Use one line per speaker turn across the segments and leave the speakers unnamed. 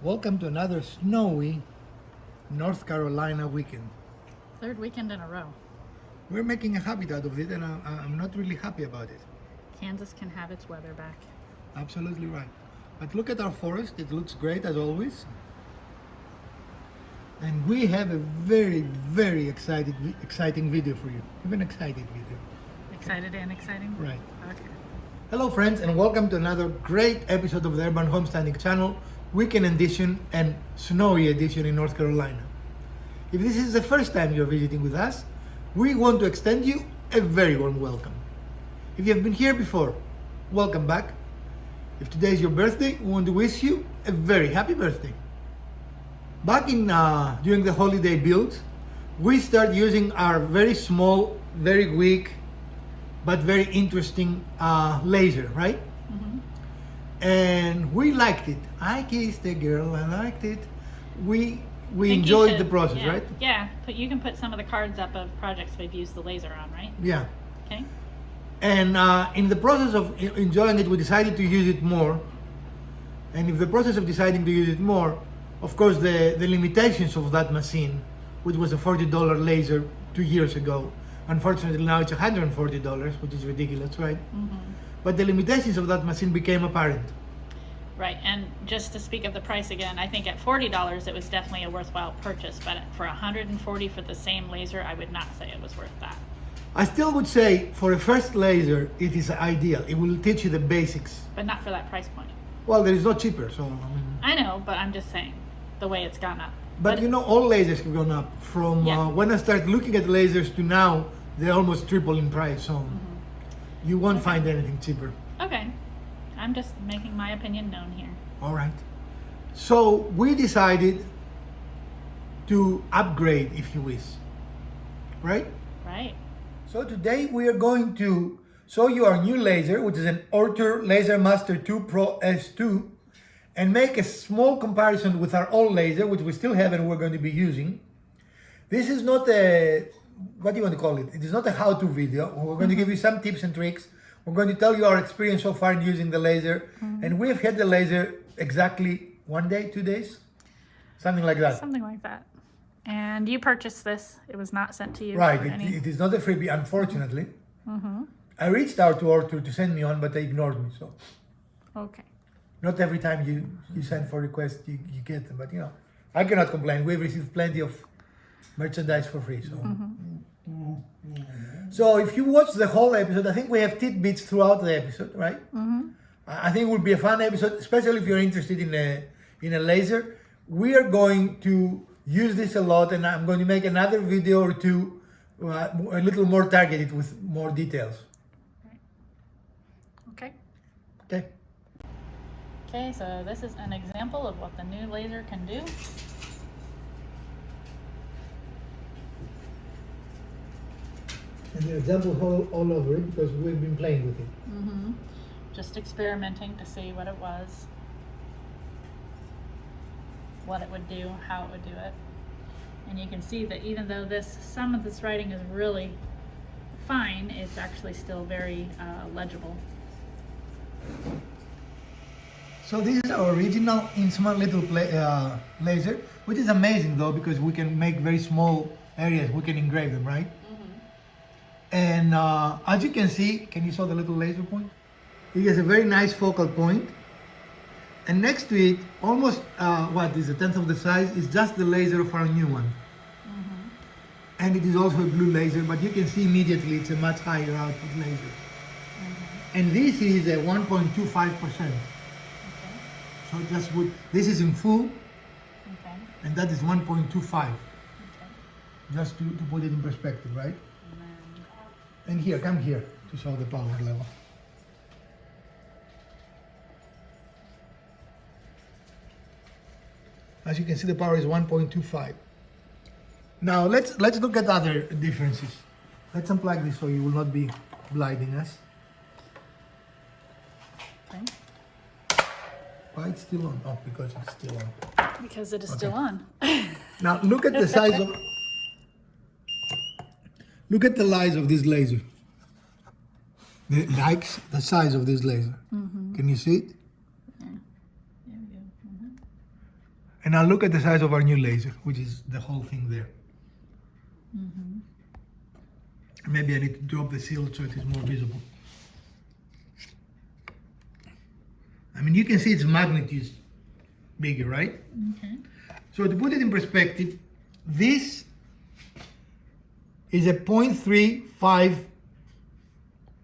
Welcome to another snowy North Carolina weekend.
Third weekend in a row.
We're making a habit out of it, and I'm not really happy about it.
Kansas can have its weather back.
Absolutely right. But look at our forest, it looks great as always. And we have a very exciting video for you. Even excited video.
Excited and exciting?
Right.
Okay.
Hello friends, and welcome to another great episode of the Urban Homesteading Channel, weekend edition and snowy edition in North Carolina. If this is the first time you're visiting with us, we want to extend you a very warm welcome. If you have been here before, welcome back. If today is your birthday, we want to wish you a very happy birthday. Back in during the holiday builds, we start using our very small, very weak, but very interesting laser, right?
Mm-hmm.
And we liked it. I kissed a girl, I liked it. We
Think you
enjoyed
should-
the process,
yeah,
right?
Yeah, but you can put some of the cards up of projects we've used the laser on, right?
Yeah.
Okay.
And in the process of enjoying it, we decided to use it more. And in the process of deciding to use it more, of course, the limitations of that machine, which was a $40 laser 2 years ago, unfortunately now it's $140, which is ridiculous, right?
Mm-hmm.
But the limitations of that machine became apparent.
Right, and just to speak of the price again, I think at $40 it was definitely a worthwhile purchase, but for $140 for the same laser, I would not say it was worth that.
I still would say for a first laser, it is ideal. It will teach you the basics.
But not for that price point.
Well, there is no cheaper, so I mean.
I know, but I'm just saying the way it's gone up.
But you know, all lasers have gone up from
Yeah.
when I started looking at lasers to now, they almost triple in price. So you won't find anything cheaper.
Okay, I'm just making my opinion known here.
All right. So we decided to upgrade, if you wish. Right?
Right.
So today we are going to show you our new laser, which is an ORTUR Laser Master 2 Pro S2, and make a small comparison with our old laser, which we still have and we're going to be using. This is not a, what do you want to call it? It is not a how-to video. We're going to give you some tips and tricks. We're going to tell you our experience so far in using the laser. And we have had the laser exactly 1 day, 2 days, something like that.
Something like that. And you purchased this. It was not sent to you.
Right,
or any-
it is not a freebie, unfortunately.
Mm-hmm.
I reached out to ORTUR to send me on, but they ignored me, so.
Okay.
Not every time you send for requests, you get them, but you know, I cannot complain. We've received plenty of merchandise for free, so. So if you watch the whole episode, I think we have tidbits throughout the episode, right?
Mm-hmm.
I think it will be a fun episode, especially if you're interested in a laser. We are going to use this a lot, and I'm going to make another video or two, a little more targeted with more details.
Okay.
Okay.
Okay, so this is an example of what the new laser can do.
And the example all over it because we've been playing with it.
Mm-hmm. Just experimenting to see what it was, what it would do, how it would do it. And you can see that even though some of this writing is really fine, it's actually still very legible.
So this is our original Inchman little laser, which is amazing though because we can make very small areas. We can engrave them, right? And as you can see, can you show the little laser point? It has a very nice focal point. And next to it, almost what is a tenth of the size, is just the laser of our new one. And it is also a blue laser, but you can see immediately it's a much higher output laser. And this is a 1.25%. So just would, this is in full,
Okay.
and that is 1.25.
Okay.
Just to put it in perspective, right? And here, come here to show the power level. As you can see, the power is 1.25. Now let's look at other differences. Let's unplug this so you will not be blinding us.
Okay.
Why it's still on? Oh, because it's still on.
Because it is still on.
Now look at the size of. Look at the size of this laser. The size of this laser. Can you see it?
There we go.
And now look at the size of our new laser, which is the whole thing there.
Mm-hmm.
Maybe I need to drop the seal so it is more visible. I mean, you can see its magnitude is bigger, right?
Okay.
So to put it in perspective, this is a 0.35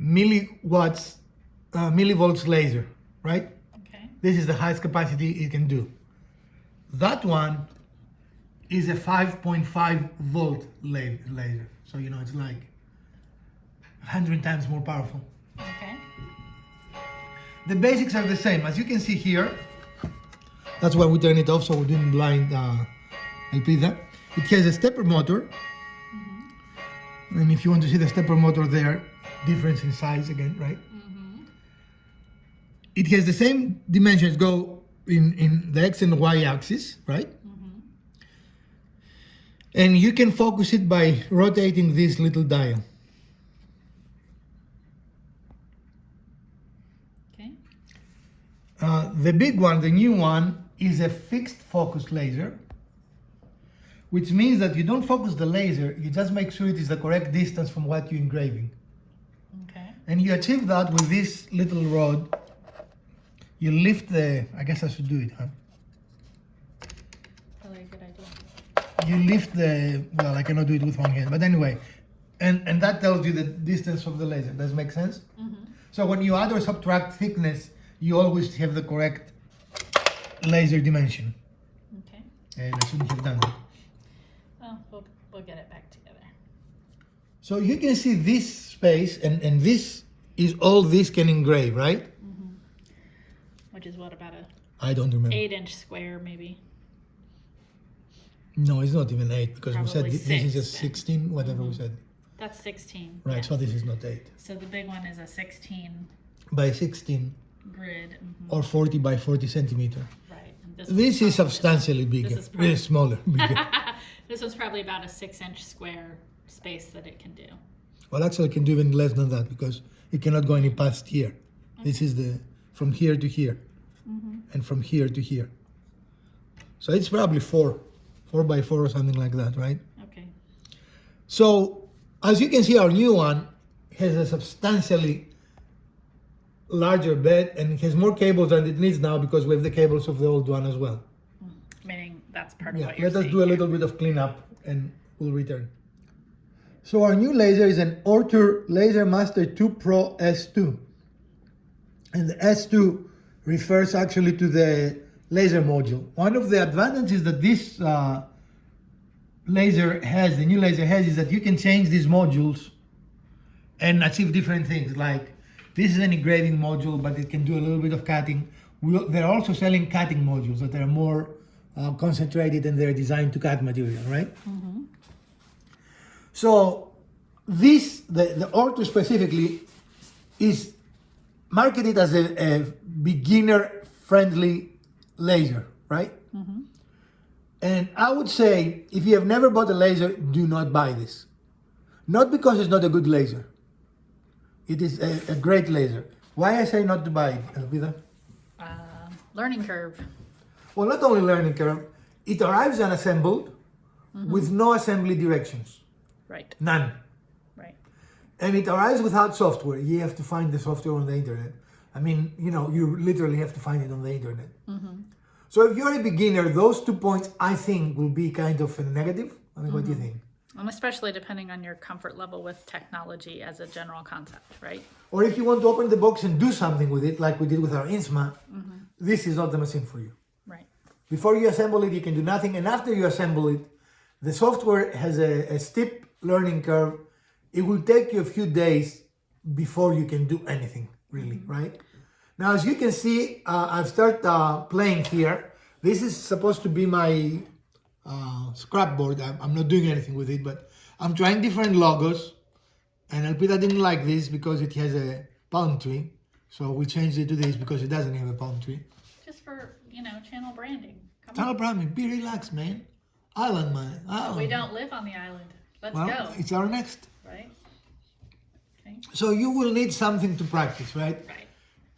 millivolts laser, right?
Okay.
This is the highest capacity it can do. That one is a 5.5 volt laser. So, you know, it's like 100 times more powerful.
Okay.
The basics are the same. As you can see here, that's why we turn it off so we didn't blind Elpida. It has a stepper motor.
Mm-hmm.
And if you want to see the stepper motor there, difference in size again, right?
Mm-hmm.
It has the same dimensions, go in the X and Y axis, right?
Mm-hmm.
And you can focus it by rotating this little dial.
Okay.
The big one, the new one, is a fixed focus laser, which means that you don't focus the laser, you just make sure it is the correct distance from what you're engraving.
Okay.
And you achieve that with this little rod. You lift the, I guess I should do it, huh?
Probably a good idea.
You lift the, well, I cannot do it with one hand, but anyway. And that tells you the distance of the laser. Does it make sense?
Mm-hmm.
So when you add or subtract thickness, you always have the correct laser dimension.
Okay.
And I shouldn't have done that.
Well, we'll get it back together.
So you can see this space, and this is all this can engrave, right?
Mm-hmm. Which is what, about a
I don't remember.
8-inch square, maybe?
No, it's not even 8 because we said
Probably
this is a
6 then.
16, whatever we said.
That's 16.
Right,
yeah.
so this is not 8.
So the big one is a 16
By 16
grid. Mm-hmm.
or 40 by 40 centimeter.
Right. And
This is
probably-
substantially bigger.
This is probably-
Smaller. Bigger.
This one's probably about a 6-inch square space that it can do.
Well, actually, it can do even less than that because it cannot go any past here. This is the from here to here, and from here to here. So it's probably 4 by 4 or something like that, right?
Okay.
So as you can see, our new one has a substantially larger bed and it has more cables than it needs now because we have the cables of the old one as well.
Meaning that's part of
Yeah,
what you're
let us
saying
do a
here.
little bit of cleanup and we'll return. So our new laser is an ORTUR Laser Master 2 Pro S2. And the S2 refers actually to the laser module. One of the advantages that this laser has, the new laser has, is that you can change these modules and achieve different things. Like this is an engraving module, but it can do a little bit of cutting. They're also selling cutting modules that are more concentrated and they're designed to cut material, right?
Mm-hmm.
So this, the ORTUR specifically, is marketed as a beginner-friendly laser, right?
Mm-hmm.
And I would say, if you have never bought a laser, do not buy this. Not because it's not a good laser. It is a great laser. Why I say not to buy it, Elvira?
Learning curve.
Well, not only learning curve, it arrives unassembled with no assembly directions.
Right.
None.
Right.
And it arrives without software. You have to find the software on the internet. I mean, you know, you literally have to find it on the internet.
Mm-hmm.
So if you're a beginner, those 2 points, I think, will be kind of a negative. I mean, what do you think?
And especially depending on your comfort level with technology as a general concept, right?
Or if you want to open the box and do something with it, like we did with our Insma, this is not the machine for you.
Right.
Before you assemble it, you can do nothing. And after you assemble it, the software has a steep learning curve. It will take you a few days before you can do anything, really, right? Now, as you can see, I've started playing here. This is supposed to be my scrapboard. I'm not doing anything with it, but I'm trying different logos. And Elpida didn't like this because it has a palm tree. So we changed it to this because it doesn't have a palm tree.
Just for, channel branding. Come
Tell
on.
Brahmin, be relaxed, man. Island, man. Island.
We don't live on the island. Let's
Well,
go.
it's our next.
Right? Okay.
So you will need something to practice, right?
Right.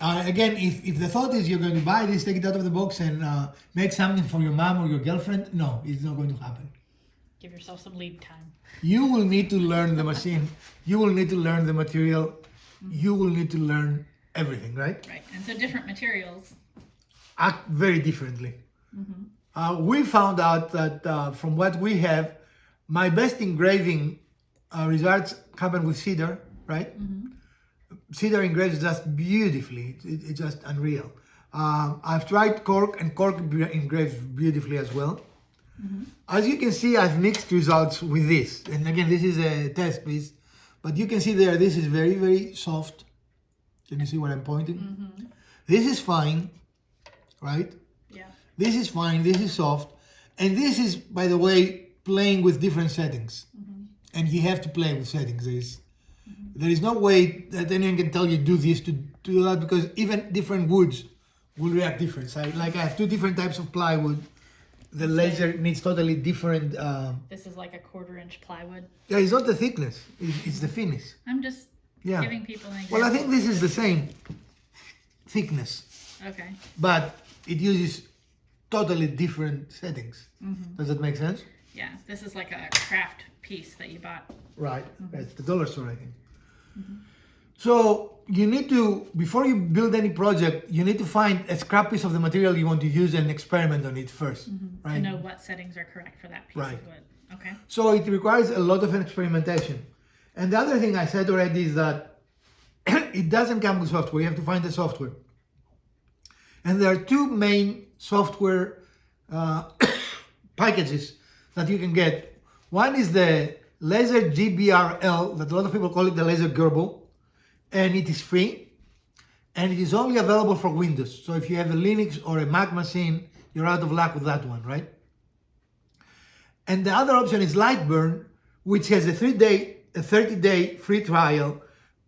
Again, if the thought is you're going to buy this, take it out of the box and make something for your mom or your girlfriend, no, it's not going to happen.
Give yourself some lead time.
You will need to learn the machine. You will need to learn the material. You will need to learn everything, right?
Right, and so different materials.
Act very differently. We found out that from what we have, my best engraving results happen with cedar, right? Cedar engraves just beautifully. It's just unreal. I've tried cork, and cork engraves beautifully as well. As you can see, I've mixed results with this. And again, this is a test piece, but you can see there, this is very, very soft. Can you see what I'm pointing? This is fine, right?
Yeah.
This is fine, this is soft. And this is, by the way, playing with different settings. And you have to play with settings. There is no way that anyone can tell you do this, to do that, because even different woods will react different. So I have two different types of plywood. The laser needs totally different.
This is like a 1/4-inch plywood.
Yeah, it's not the thickness, it's the finish.
I'm just
Yeah.
giving people an example.
Well, I think this is the same thickness,
Okay.
but it uses totally different settings. Does that make sense?
Yeah, this is like a craft piece that you bought.
Right. It's the dollar store, I think. So you need to, before you build any project, you need to find a scrap piece of the material you want to use and experiment on it first, right?
To know what settings are correct for that piece
Right.
of wood. Okay.
So it requires a lot of experimentation. And the other thing I said already is that it doesn't come with software. You have to find the software. And there are two main software packages that you can get. One is the Laser GBRL, that a lot of people call it the Laser Gerbil, and it is free, and it is only available for Windows. So if you have a Linux or a Mac machine, you're out of luck with that one, right? And the other option is Lightburn, which has a 30-day free trial,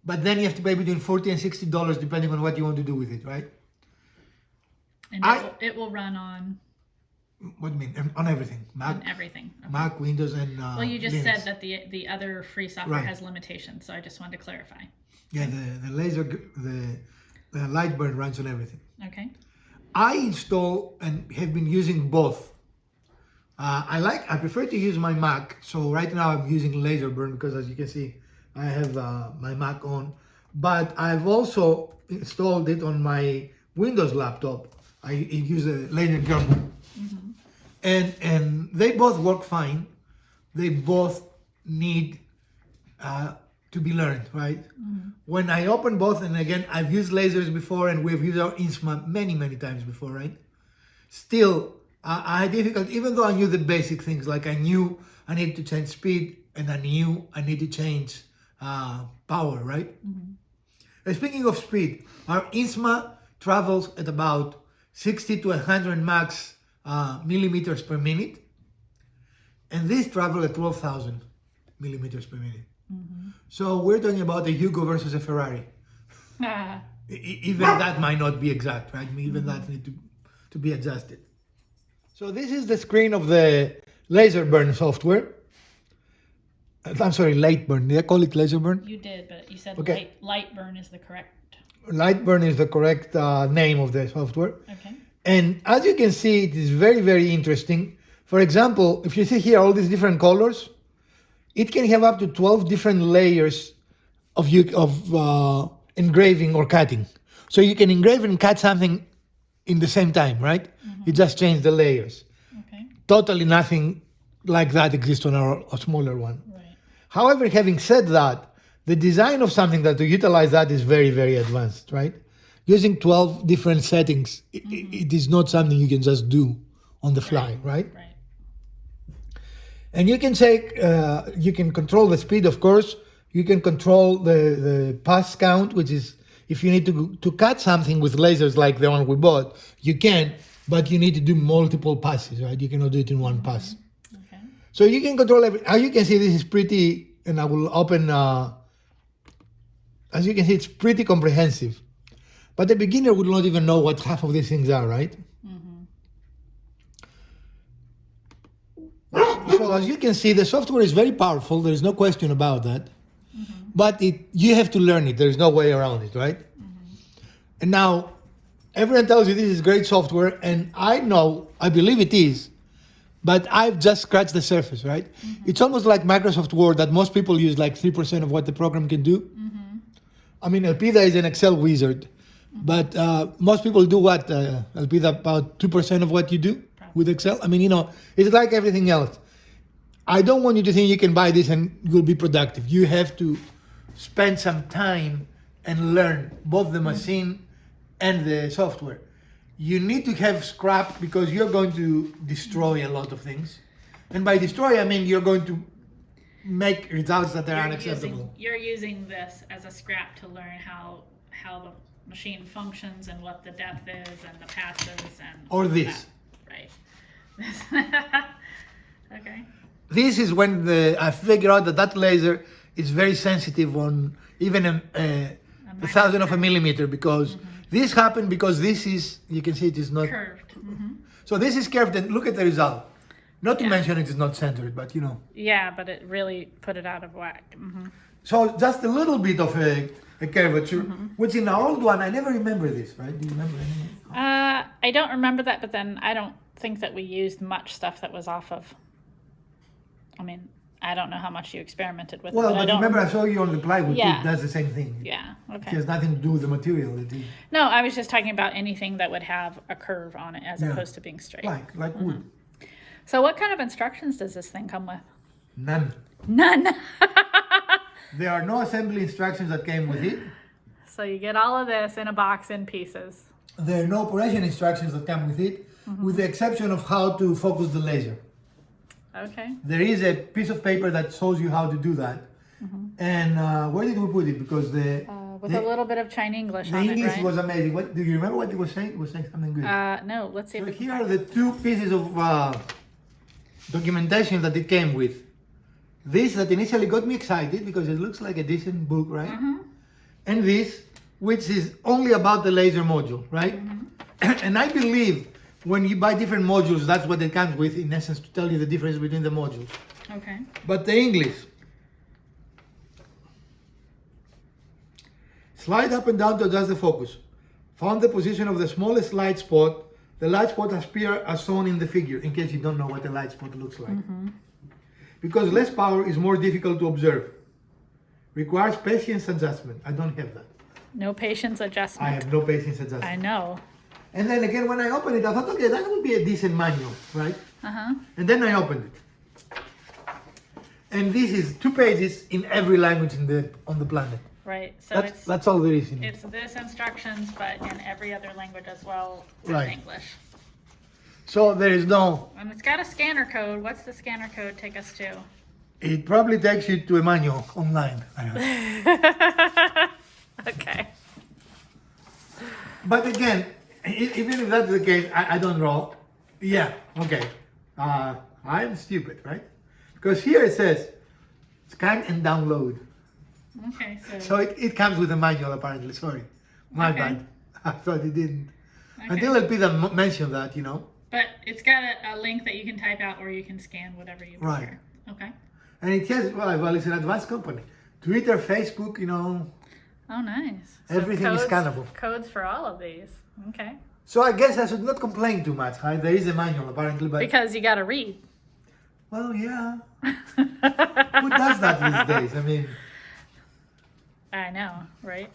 but then you have to pay between $40 and $60 depending on what you want to do with it, right?
And it will run on
What do you mean? On everything. Mac,
everything. Okay.
Mac, Windows, and
Well, you just
Linux.
said that the other free software
Right.
has limitations, so I just wanted to clarify.
Yeah, the Lightburn runs on everything.
Okay.
I install and have been using both. I prefer to use my Mac. So right now I'm using Laserburn because, as you can see, I have my Mac on. But I've also installed it on my Windows laptop. I use a Laser Gerbil. And they both work fine. They both need to be learned, right? When I open both, and again, I've used lasers before, and we've used our INSMA many times before, right? Still, I had difficult, even though I knew the basic things, like I knew I needed to change speed, and I knew I need to change power, right? And speaking of speed, our INSMA travels at about 60 to 100 max millimeters per minute, and this travel at 12,000 millimeters per minute. So we're talking about a Hugo versus a Ferrari. Even that might not be exact, right? Even that need to be adjusted. So this is the screen of the Laserburn software. I'm sorry, Lightburn. Did I call it Laserburn?
You did, but you said
Okay.
Lightburn is the correct.
Lightburn is the correct name of the software.
Okay.
And as you can see, it is very interesting. For example, if you see here all these different colors, it can have up to 12 different layers of engraving or cutting. So you can engrave and cut something in the same time, right? You just change the layers.
Okay.
Totally nothing like that exists on our smaller one.
Right.
However, having said that, the design of something that to utilize that is very advanced, right? Using 12 different settings, it is not something you can just do on the fly, right?
Right.
And you can take, you can control the speed, of course. You can control the pass count, which is if you need to cut something with lasers like the one we bought, you can, but you need to do multiple passes, right? You cannot do it in one pass.
Okay.
So you can control everything. As you can see, this is pretty, and I will open, as you can see, it's pretty comprehensive. But the beginner would not even know what half of these things are, right? So as you can see, the software is very powerful. There is no question about that. But you have to learn it. There is no way around it, right? And now, everyone tells you this is great software, and I believe it is, but I've just scratched the surface, right? It's almost like Microsoft Word that most people use like 3% of what the program can do. I mean, Elpida is an Excel wizard, but most people do what? Elpida about 2% of what you do with Excel. I mean, it's like everything else. I don't want you to think you can buy this and you'll be productive. You have to spend some time and learn both the machine and the software. You need to have scrap because you're going to destroy a lot of things. And by destroy, I mean you're going to make results that are unacceptable.
You're using this as a scrap to learn how the machine functions and what the depth is and the passes and
or this.
Right. Okay.
This is when I figure out that laser is very sensitive on even a thousandth of a millimeter because this happened because this is, you can see it is not
curved.
So this is curved and look at the result. Not to mention it is not centered, but
Yeah, but it really put it out of whack.
So just a little bit of a curvature, which in our old one, I never remember this, right? Do you remember anything?
I don't remember that, but then I don't think that we used much stuff that was off of. I mean, I don't know how much you experimented with.
Well,
but
remember I saw you on the plywood too. That's the same thing.
Yeah, okay.
It has nothing to do with the material.
No, I was just talking about anything that would have a curve on it as opposed to being straight.
Like wood.
So what kind of instructions does this thing come with?
None. There are no assembly instructions that came with it.
So you get all of this in a box in pieces.
There are no operation instructions that come with it, with the exception of how to focus the laser.
Okay.
There is a piece of paper that shows you how to do that. And where did we put it? Because
with a little bit of Chinese English
the
on
English
it, right?
was amazing. What do you remember what it was saying? It was saying something good.
No, let's see if
So
we can
here
find
are the two pieces of documentation that it came with. This that initially got me excited because it looks like a decent book, right? And this, which is only about the laser module, right? And I believe when you buy different modules, that's what it comes with, in essence, to tell you the difference between the modules.
Okay.
But the English. Slide up and down to adjust the focus. Found the position of the smallest light spot. The light spot appears as shown in the figure, in case you don't know what a light spot looks like. Because less power is more difficult to observe. Requires patience adjustment. I don't have that.
No patience adjustment.
I have no patience adjustment.
I know.
And then again, when I opened it, I thought, okay, that would be a decent manual, right? And then I opened it. And this is 2 pages in every language on the planet.
Right. So
that's all there is in it.
It's this instructions, but in every other language as well as
Right.
English.
So there is no.
And it's got a scanner code. What's the scanner code take us to?
It probably takes you to a manual online.
Okay.
But again, even if that's the case, I don't roll. Yeah, okay. I'm stupid, right? Because here it says scan and download.
Okay,
So it comes with a manual apparently. Sorry, my bad. I thought it didn't. Until Elpida mentioned that,
But it's got a link that you can type out or you can scan whatever you prefer.
Right.
Okay.
And it has, well, it's an advanced company. Twitter, Facebook,
Oh, nice.
everything is scannable.
Codes for all of these. Okay.
So I guess I should not complain too much, right? There is a manual apparently, but
Because you got to read.
well, yeah. Who does that these days? I mean,
I know, right?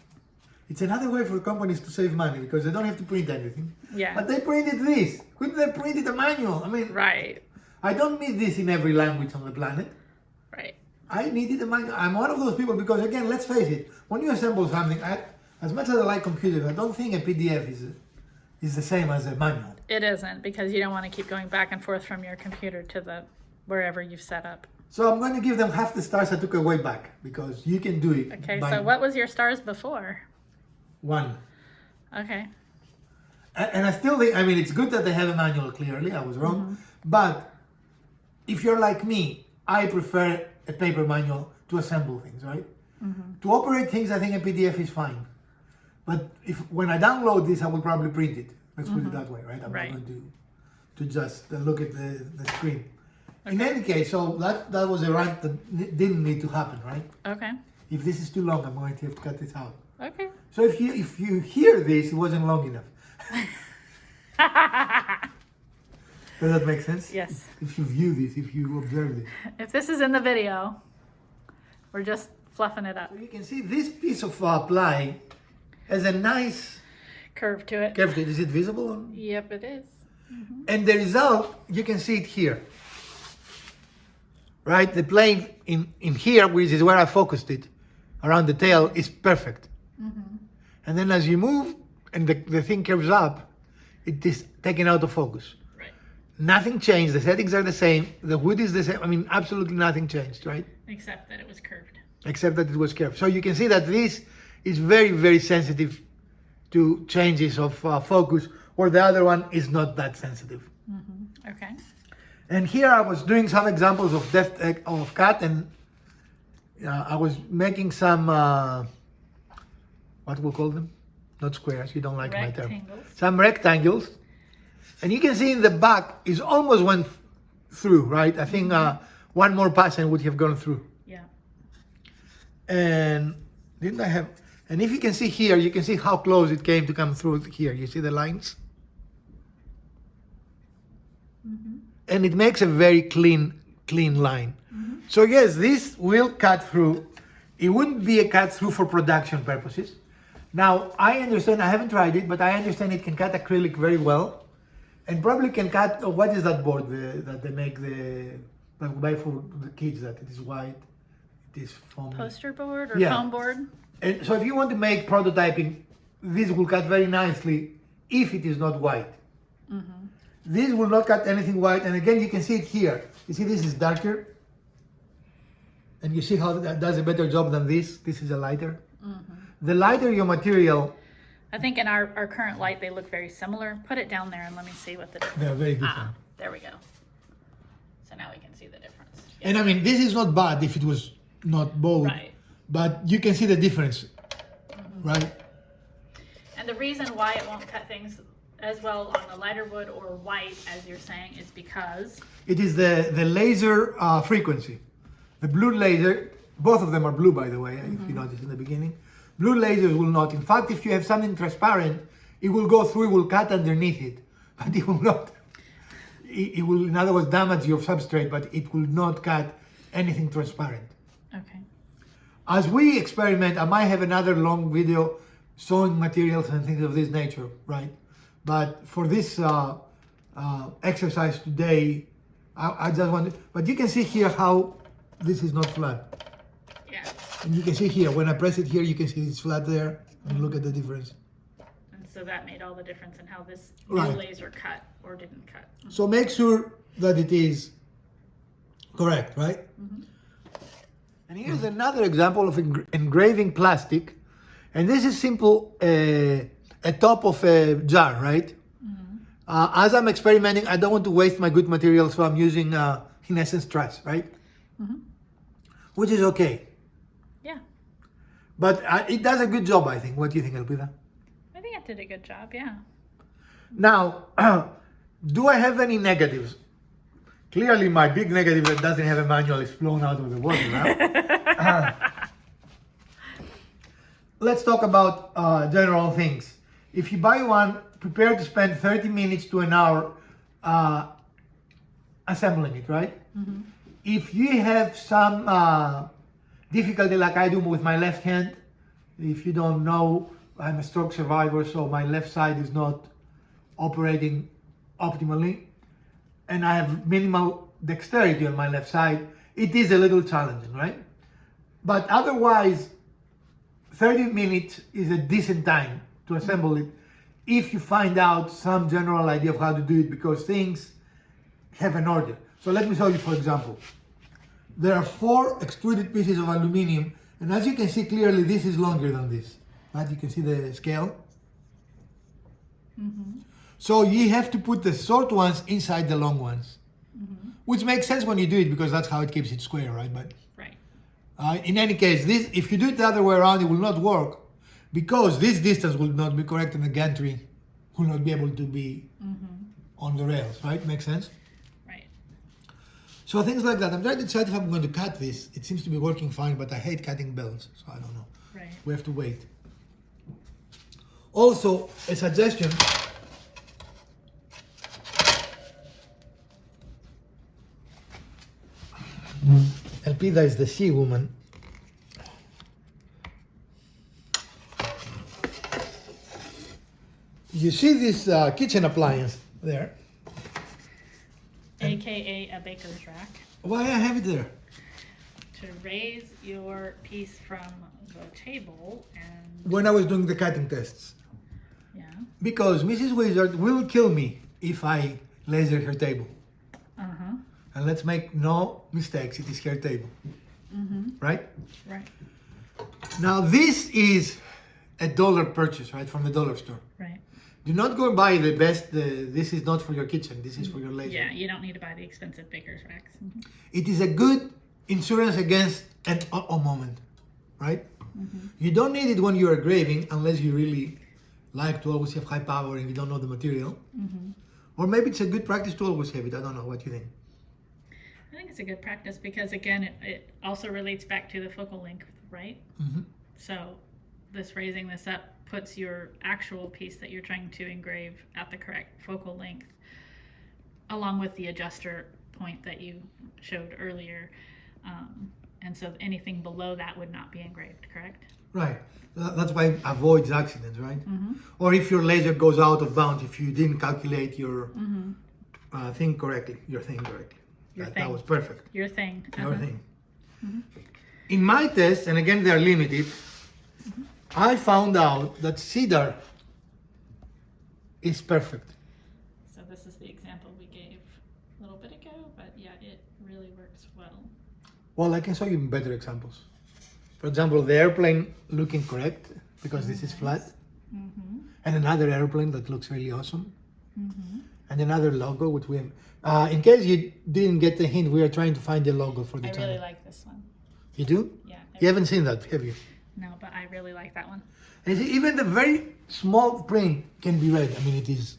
it's another way for companies to save money because they don't have to print everything.
Yeah.
But they printed this. Couldn't they printed a manual? I mean,
Right.
I don't need this in every language on the planet.
Right.
I needed a manual. I'm one of those people because, again, let's face it, when you assemble something, as much as I like computers, I don't think a PDF is the same as a manual.
It isn't because you don't want to keep going back and forth from your computer to wherever you've set up.
So I'm going to give them half the stars I took away back because you can do it.
Okay, so what was your stars before?
1.
Okay.
And I still think, I mean, it's good that they have a manual, clearly, I was wrong. But if you're like me, I prefer a paper manual to assemble things, right? To operate things, I think a PDF is fine. But when I download this, I will probably print it. Let's put it that way, right? I'm not going to just look at the screen. In any case, so that was a rant that didn't need to happen, right?
Okay.
If this is too long, I'm going to have to cut this out.
Okay.
So if you hear this, it wasn't long enough. Does that make sense?
Yes.
If you view this, if you observe this.
If this is in the video, we're just fluffing it up.
So you can see this piece of ply has a nice
Curve to it.
curve. Is it visible?
Yep, it is.
And the result, you can see it here. Right? The plane in here, which is where I focused it, around the tail, is perfect. And then as you move and the thing curves up, it is taken out of focus.
Right.
Nothing changed. The settings are the same. The wood is the same. I mean, absolutely nothing changed, right?
Except that it was curved.
Except that it was curved. So you can see that this is very, very sensitive to changes of focus, or the other one is not that sensitive.
Okay.
And here I was doing some examples of depth of cut, and I was making some, what we'll call them? Not squares, you don't like my term.
Rectangles.
Some rectangles. And you can see in the back is almost went through, right? I think one more pass and would have gone through.
Yeah.
And didn't I have, and if you can see here, you can see how close it came to come through here. You see the lines? And it makes a very clean line. So yes, this will cut through. It wouldn't be a cut through for production purposes. Now, I understand, I haven't tried it, but I understand it can cut acrylic very well. And probably can cut, what is that board that they make that buy for the kids, that it is white, it is foam.
Poster board or
Yeah.
foam board?
And so if you want to make prototyping, this will cut very nicely if it is not white. This will not cut anything white. And again, you can see it here. You see this is darker. And you see how that does a better job than this. This is a lighter. The lighter your material,
I think in our current light, they look very similar. Put it down there and let me see what the difference.
they are very different.
Ah, there we go. So now we can see the difference.
And I mean, this is not bad if it was not bold.
Right.
But you can see the difference, right?
And the reason why it won't cut things as well on the lighter wood or white, as you're saying, is because
It is the laser frequency. The blue laser, both of them are blue, by the way, if you noticed in the beginning. Blue lasers will not. In fact, if you have something transparent, it will go through, it will cut underneath it, but it will not. It will, in other words, damage your substrate, but it will not cut anything transparent.
okay.
As we experiment, I might have another long video showing materials and things of this nature, right? But for this exercise today, I just want to, but you can see here how this is not flat.
Yeah.
And you can see here, when I press it here, you can see it's flat there, and look at the difference.
And so that made all the difference in how this
Right.
new laser cut or didn't cut.
So make sure that it is correct, right? And here's another example of engraving plastic. And this is simple, a top of a jar, right? As I'm experimenting, I don't want to waste my good material, so I'm using, in essence, trash, right? Which is okay.
Yeah.
But it does a good job, I think. What do you think, Elpida?
I think it did a good job, yeah.
Now, do I have any negatives? Clearly, my big negative that doesn't have a manual is blown out of the water now. Let's talk about general things. If you buy one, prepare to spend 30 minutes to an hour assembling it, right? If you have some difficulty like I do with my left hand, if you don't know, I'm a stroke survivor, so my left side is not operating optimally, and I have minimal dexterity on my left side, it is a little challenging, right? But otherwise, 30 minutes is a decent time to assemble it if you find out some general idea of how to do it, because things have an order. So let me show you, for example. There are 4 extruded pieces of aluminum, and as you can see clearly, this is longer than this, right? You can see the scale. So you have to put the short ones inside the long ones, which makes sense when you do it, because that's how it keeps it square, right? But
Right.
in any case, this, if you do it the other way around, it will not work, because this distance will not be correct and the gantry will not be able to be on the rails, right? Makes sense?
Right.
So things like that. I'm trying to decide if I'm going to cut this. It seems to be working fine, but I hate cutting belts, so I don't know.
Right.
We have to wait. Also, a suggestion. Elpida is the sea woman. You see this kitchen appliance there?
AKA a baker's rack.
Why I have it there?
To raise your piece from the table and
When I was doing the cutting tests.
yeah.
Because Mrs. Wizard will kill me if I laser her table.
Uh-huh.
And let's make no mistakes, it is her table. Right?
Right.
Now this is a dollar purchase, right, from the dollar store.
Right.
Do not go buy the best, this is not for your kitchen, this is for your laser.
Yeah, you don't need to buy the expensive baker's racks.
It is a good insurance against an uh-oh moment, right? You don't need it when you're engraving unless you really like to always have high power and you don't know the material. Or maybe it's a good practice to always have it, I don't know, what you think?
I think it's a good practice because again, it also relates back to the focal length, right? So this raising this up puts your actual piece that you're trying to engrave at the correct focal length, along with the adjuster point that you showed earlier. And so anything below that would not be engraved, correct?
Right. That's why it avoids accidents, right? Or if your laser goes out of bounds, if you didn't calculate your thing correctly, your thing correctly. That was perfect.
Your thing.
Your thing. In my test, and again they are limited, I found out that cedar is perfect.
So this is the example we gave a little bit ago, but yeah, it really works well.
Well, I can show you better examples. For example, the airplane looking correct because this is flat, and another airplane that looks really awesome, and another logo which we have. In case you didn't get the hint, we are trying to find the logo for the
I
channel.
really like this one.
You do?
Yeah.
You haven't seen that, have you?
No, but I really like that one.
And see, even the very small print can be read. I mean, it is.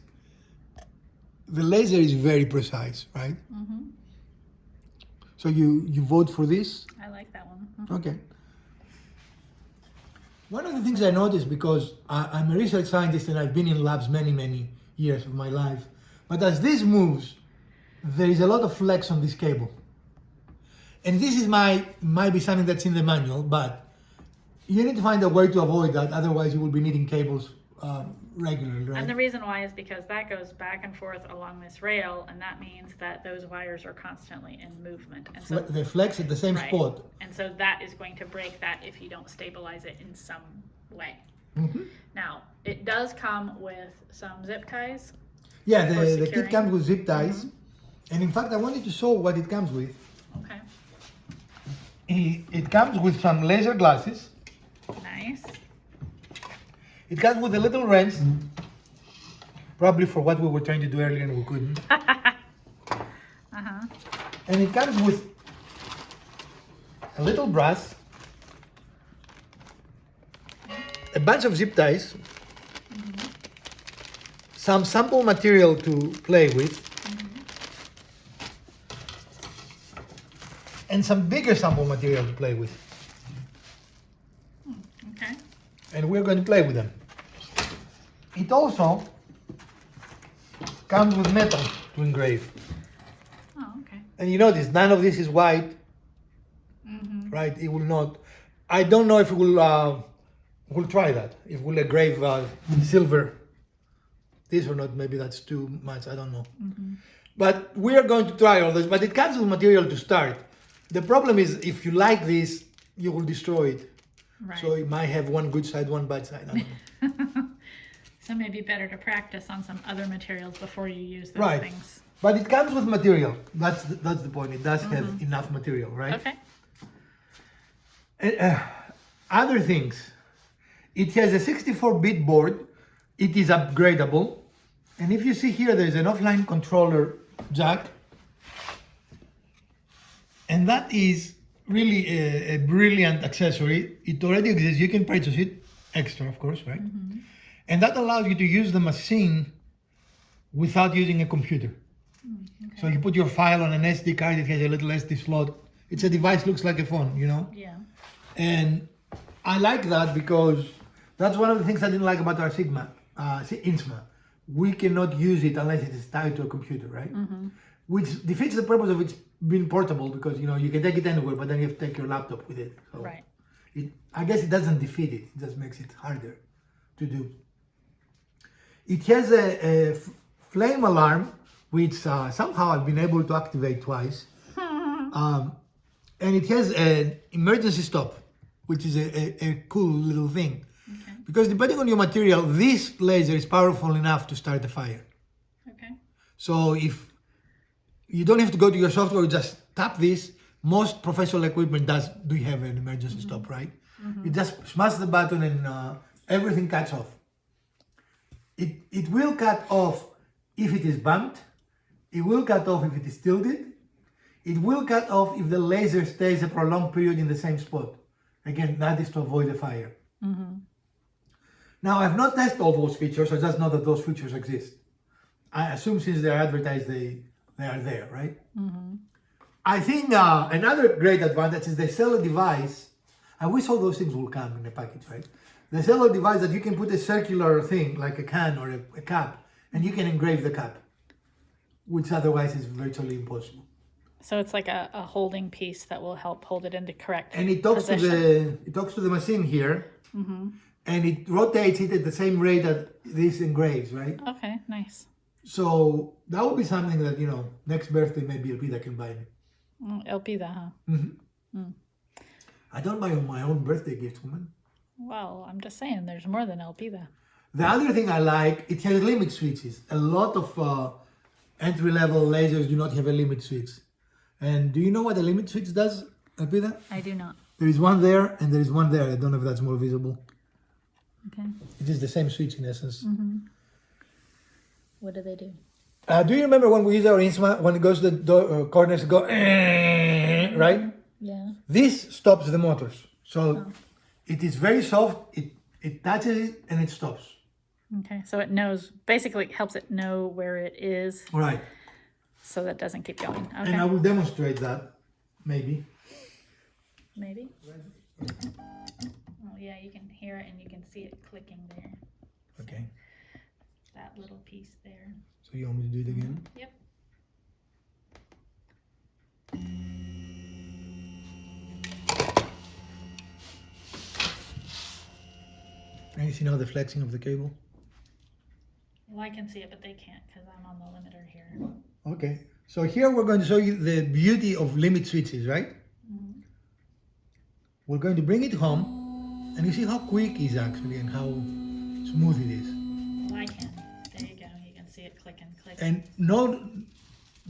The laser is very precise, right? So you vote for this?
I like that one.
Okay. One of the things I noticed, because I'm a research scientist and I've been in labs many years of my life, but as this moves, there is a lot of flex on this cable. And this is might be something that's in the manual, but you need to find a way to avoid that, otherwise you will be needing cables regularly, right?
And the reason why is because that goes back and forth along this rail, and that means that those wires are constantly in movement. And so,
They flex at the same
right.
spot.
And so that is going to break that if you don't stabilize it in some way. Now, it does come with some zip ties.
Yeah,
for
the kit
securing.
comes with zip ties. And in fact, I wanted to show what it comes with.
Okay,
It comes with some laser glasses.
nice.
It comes with a little wrench, probably for what we were trying to do earlier and we couldn't. And it comes with a little brass, a bunch of zip ties, some sample material to play with, and some bigger sample material to play with.
Okay.
And we're going to play with them. It also comes with metal to engrave.
Oh, okay.
And you notice none of this is white, right? It will not. I don't know if it will. We'll try that. If we'll engrave silver, this or not. Maybe that's too much. I don't know. But we are going to try all this. But it comes with material to start. The problem is if you like this, you will destroy it.
Right.
So it might have one good side, one bad side. I don't know.
So maybe better to practice on some other materials before you use those
Right.
things.
But it comes with material. That's the point. It does have enough material, right?
Okay.
Other things. It has a 64-bit board. It is upgradable. And if you see here, there's an offline controller jack. And that is really a brilliant accessory. It already exists. You can purchase it extra, of course, right? And that allows you to use the machine without using a computer.
Okay.
So you put your file on an SD card, it has a little SD slot. It's a device, looks like a phone, you know?
Yeah.
And I like that because That's one of the things I didn't like about our Innsma. We cannot use it unless it is tied to a computer, right? Which defeats the purpose of it being portable, because you know you can take it anywhere, but then you have to take your laptop with it. So
Right.
I guess it doesn't defeat it; it just makes it harder to do. It has a flame alarm, which somehow I've been able to activate twice, and it has an emergency stop, which is a cool little thing.
Okay.
Because depending on your material, this laser is powerful enough to start a fire.
Okay.
So if you don't have to go to your software, you just tap this. Most professional equipment do have an emergency stop, right? You just smash the button and everything cuts off. It will cut off if it is bumped. It will cut off if it is tilted. It will cut off if the laser stays a prolonged period in the same spot. Again, that is to avoid a fire. Now, I've not tested all those features. I just know that those features exist. I assume since they're advertised, they are there, right? I think another great advantage is they sell a device. I wish all those things will come in a package, right? They sell a device that you can put a circular thing, like a can or a cup, and you can engrave the cup, which otherwise is virtually impossible.
So it's like a holding piece that will help hold it into correct
And it talks to the machine here, and it rotates it at the same rate that this engraves, right?
Okay, nice.
So that would be something that, you know, next birthday maybe Elpida can buy me.
Elpida, huh?
I don't buy my own birthday gift, woman.
Well, I'm just saying, there's more than Elpida.
The other thing I like, it has limit switches. A lot of entry-level lasers do not have a limit switch. And do you know what a limit switch does, Elpida?
I do not.
There is one there and there is one there. I don't know if that's more visible.
Okay.
It is the same switch in essence.
What do they do?
Do you remember when we use our Innsma, when it goes to the corners, go, right?
Yeah.
This stops the motors. So it is very soft, it touches it and it stops.
Okay, so it knows, basically it helps it know where it is
Right.
so that it doesn't keep going. Okay.
And I will demonstrate that, maybe.
Maybe. Oh yeah, you can hear it and you can see it clicking there.
Okay.
That little piece there.
So you want me to do it again?
Yep.
And you see now the flexing of the cable?
Well, I can see it, but they can't because I'm on the limiter here.
Okay. So here we're going to show you the beauty of limit switches, right? We're going to bring it home, and you see how quick it is actually and how smooth it is.
Well, I can. There you go. You can see it click and click.
And no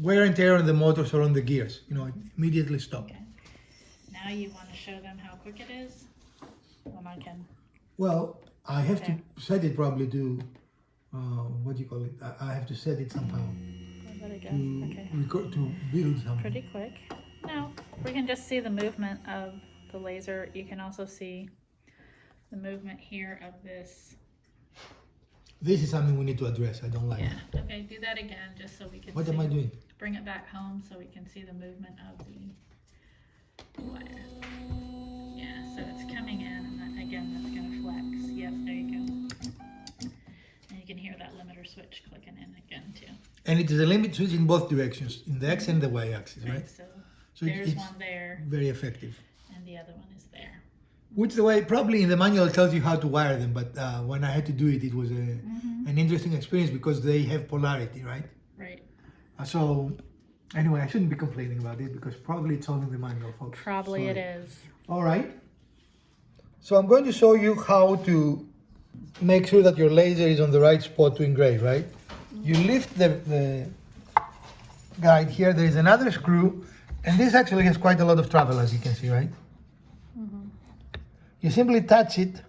wear and tear on the motors or on the gears. You know, it immediately stop.
Okay. Now you want to show them how quick it is? When I can.
Well, I have to set it probably to, what do you call it? I have to set it somehow
Let it go.
to
Okay.
record, to build something.
Pretty quick. Now we can just see the movement of the laser. You can also see the movement here of this.
This is something we need to address. I don't like it.
Yeah. Okay, do that again just so we can
What
see.
am I doing?
Bring it back home so we can see the movement of the wire. Yeah, so it's coming in and that, again, that's going to flex. Yep, there you go. And you can hear that limiter switch clicking in again too.
And it is a limit switch in both directions, in the X and the Y axis, right?
So,
So
there's
it's
one there
very effective.
and the other one is there.
Which, the way, probably in the manual tells you how to wire them, but when I had to do it, it was an interesting experience because they have polarity, right?
Right.
So, anyway, I shouldn't be complaining about it because probably it's all in the manual, folks.
Probably
Sorry.
it is.
All right. So I'm going to show you how to make sure that your laser is on the right spot to engrave, right? You lift the guide here. There is another screw, and this actually has quite a lot of travel, as you can see, right? You simply touch it,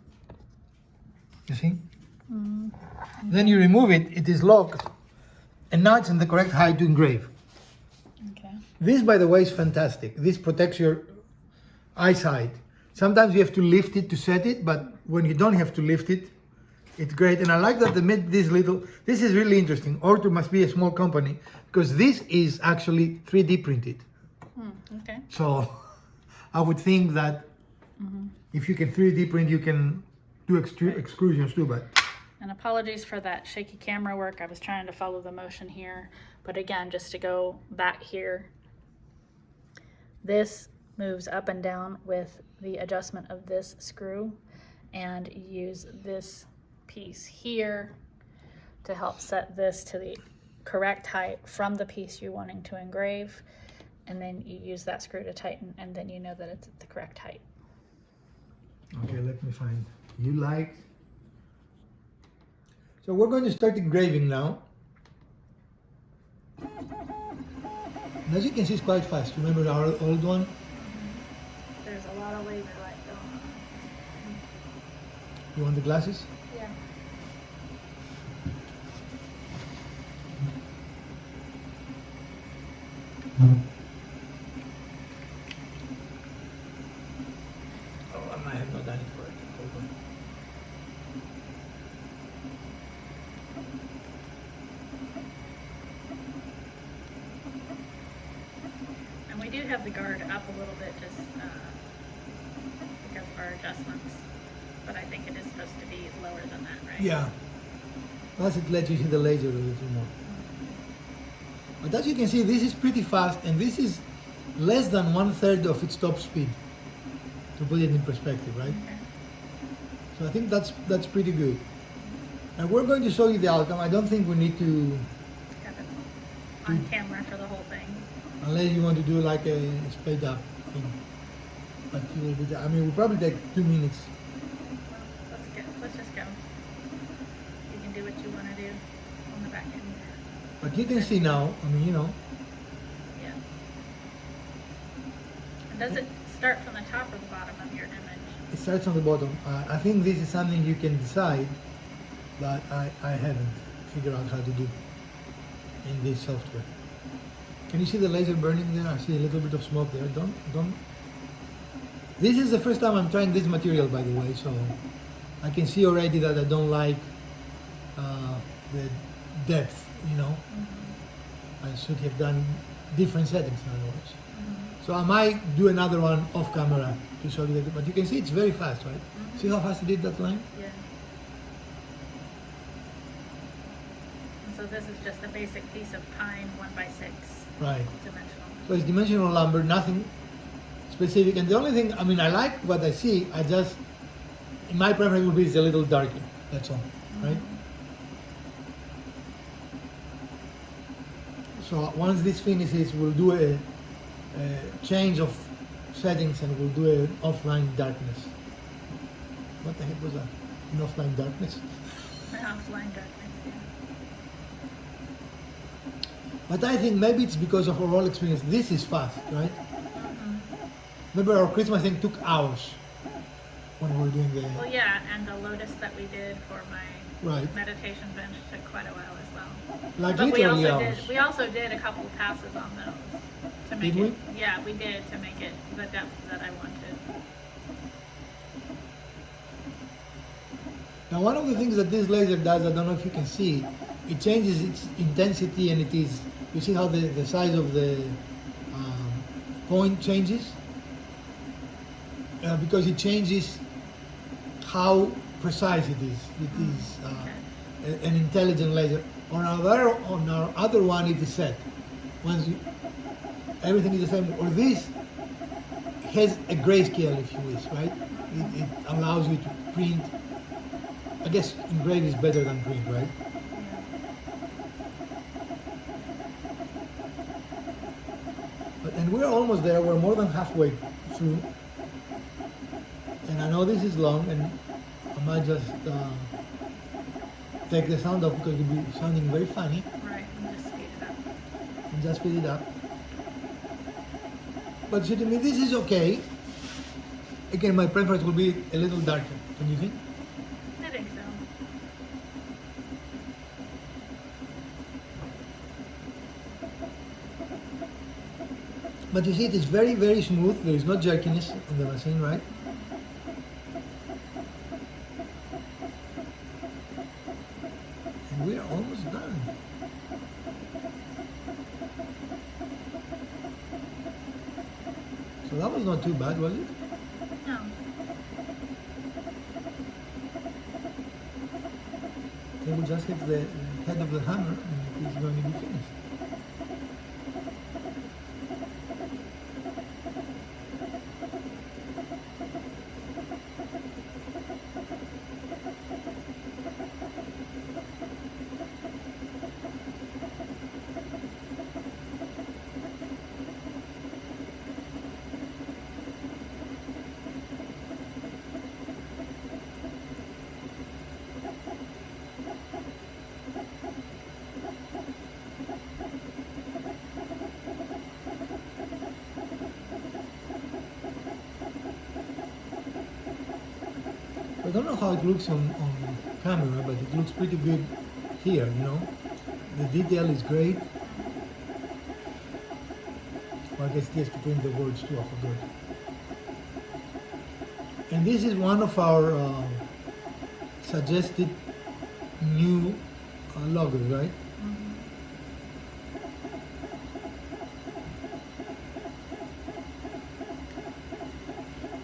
you see? Then you remove it, it is locked, and now it's in the correct height to engrave.
Okay.
This, by the way, is fantastic. This protects your eyesight. Sometimes you have to lift it to set it, but when you don't have to lift it, it's great. And I like that they made this little, this is really interesting. ORTUR must be a small company because this is actually 3D printed.
Okay.
So I would think that if you can 3D print, you can do extrusions too, but
And apologies for that shaky camera work. I was trying to follow the motion here. But again, just to go back here, this moves up and down with the adjustment of this screw, and you use this piece here to help set this to the correct height from the piece you're wanting to engrave, and then you use that screw to tighten, and then you know that it's at the correct height.
okay, let me find. You like. So we're going to start engraving now. And as you can see, it's quite fast. Remember our old one?
There's a lot of laser light going on.
You want the glasses?
Yeah.
Oh, I might have not done it for it. Hold on.
And we do have the guard up a little bit just because of our adjustments, but I think it is supposed to be lower than that, right?
Yeah. Plus it lets you see the laser a little more. But as you can see, this is pretty fast, and this is less than 1/3 of its top speed, to put it in perspective, right?
Okay.
So I think that's pretty good. And we're going to show you the outcome. I don't think we need to,
Got it on camera for the whole thing.
unless you want to do like a sped up thing. But you will be, I mean, it will probably take 2 minutes.
Well, let's just go. You can do what you want to do on the back end.
But you can see now, I mean, you know,
Yeah. And does it start from the top or the bottom of your image?
it starts on the bottom. I think this is something you can decide, but I haven't figured out how to do in this software. Can you see the laser burning there? I see a little bit of smoke there. Don't. This is the first time I'm trying this material, by the way, so I can see already that I don't like the depth, you know. I should have done different settings, in other words. So I might do another one off camera to show you that, but you can see it's very fast, right? See how fast it did that line?
Yeah. And so this is just a basic piece of pine 1x6
Right.
dimensional.
So it's dimensional lumber, nothing specific. And the only thing, I mean, I like what I see. I just, in my preference would be it's a little darker. That's all, right? So once this finishes, we'll do a change of settings, and we'll do an offline darkness. What the heck was that? An offline darkness?
Offline darkness, yeah.
But I think maybe it's because of our whole experience. This is fast, right? Remember our Christmas thing took hours when we were doing the...
Well, yeah, and the lotus that we did for my
Right.
meditation bench took quite a while as well.
Like
But we
literally
also
hours.
we also did a couple of passes on those to make
Did
it. Yeah, we did to make it the depth that I wanted.
Now, one of the things that this laser does, I don't know if you can see, it changes its intensity, and it is, you see how the size of the point changes? Because it changes how precise it is. It is an intelligent laser. On our other one, it is set. Once everything is the same. Or this has a grayscale, if you wish, right? It allows you to print. I guess engrave is better than print, right? And we're almost there. We're more than halfway through. And I know this is long, and I might just take the sound off because it will be sounding very funny.
Right, and just speed it up.
And just speed it up. But so to me, this is okay. Again, my preference will be a little darker. Don't you think?
I think so.
But you see, it is very, very smooth. There is no jerkiness in the machine, right? And we are almost done. So that was not too bad, was it?
No.
just hit the head of the hammer and it's going to be finished. I don't know how it looks on camera, but it looks pretty good here, you know. The detail is great. Well, I guess it has to print the words too, I forgot. And this is one of our suggested new logos, right?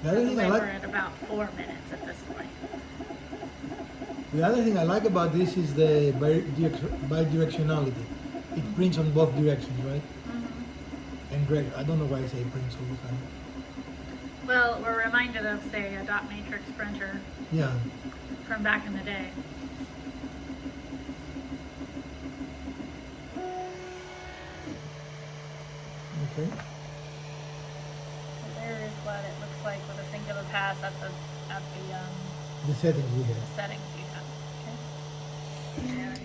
The other thing I
We're
like.
at about 4 minutes at this point.
The other thing I like about this is the bidirectionality. It prints on both directions, right? And great. I don't know why I say prints all the time.
Well, we're reminded of, say, a dot matrix printer
Yeah.
from back in the day.
Okay.
So there is what it looks like with a singular pass at the
The settings we have.
settings you have. Okay. And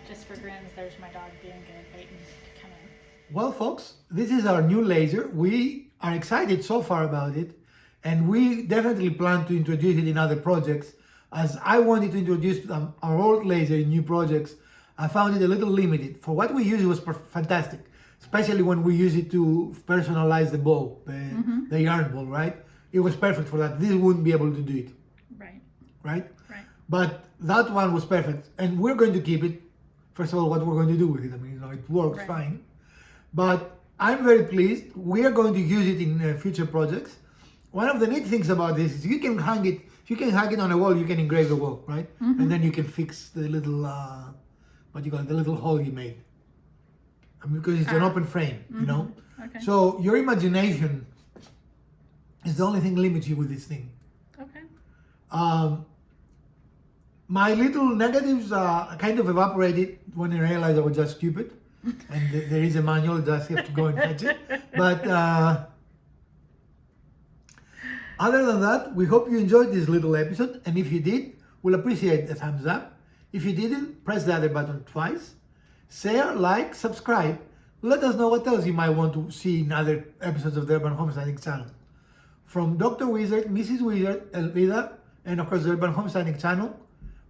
just for grins, there's my dog being good, waiting to come in.
Well, folks, this is our new laser. We are excited so far about it, and we definitely plan to introduce it in other projects. As I wanted to introduce our old laser in new projects, I found it a little limited. For what we use, it was fantastic, especially when we use it to personalize the ball, the yarn ball, right? It was perfect for that. This wouldn't be able to do it,
Right.
right?
Right.
But that one was perfect, and we're going to keep it. First of all, what we're going to do with it, I mean, you know, it works
Right.
fine. But I'm very pleased. We are going to use it in future projects. One of the neat things about this is you can hang it. If you can hang it on a wall, you can engrave the wall, right? And then you can fix the little, what do you call it, the little hole you made. I mean, because it's an open frame, you know.
Okay.
So your imagination is the only thing limits you with this thing.
Okay.
My little negatives kind of evaporated when I realized I was just stupid. And there is a manual, just have to go and fetch it. But other than that, we hope you enjoyed this little episode. And if you did, we'll appreciate a thumbs up. If you didn't, press the other button twice. Share, like, subscribe. Let us know what else you might want to see in other episodes of the Urban Homesteading channel. From Dr. Wizard, Mrs. Wizard, Elvira, and of course the Urban Homesteading channel,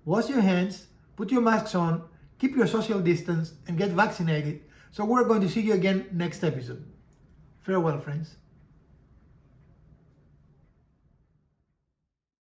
wash your hands, put your masks on, keep your social distance, and get vaccinated. So we're going to see you again next episode. Farewell, friends.